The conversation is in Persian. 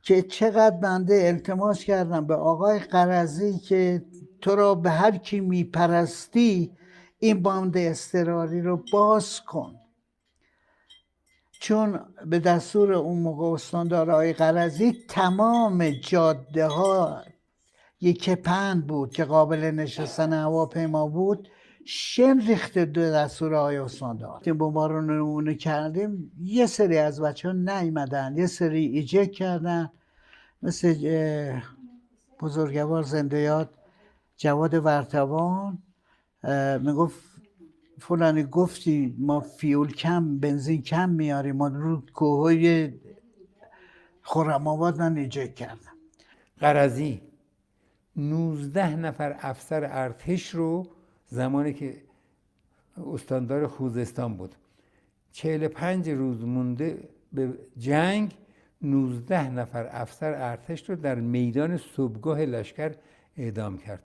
که چقدر بنده التماس کردم به آقای قرضی که تو را به هر کی میپرستی این باند اضطراری رو باز کن، چون به دستور اون موقع استاندار آقای قرضی تمام جاده ها یک پهن بود که قابل نشستن هواپیما بود شن ریخته دو دستور آقای استاندار. با ما رو نمونه کردیم، یه سری از بچه ها نیومدن، یه سری ایجک کردن، مثل بزرگوار زنده یاد جواد ورتوان میگفت فلانی گفتی ما فیول کم بنزین کم میاریم، ما رو کوههای خرم آباد من ایجک کردم. قرضی 19 نفر افسر ارتش رو زمانی که استاندار خوزستان بود 45 روز مونده به جنگ 19 نفر افسر ارتش رو در میدان صبحگاه لشکر اعدام کرد.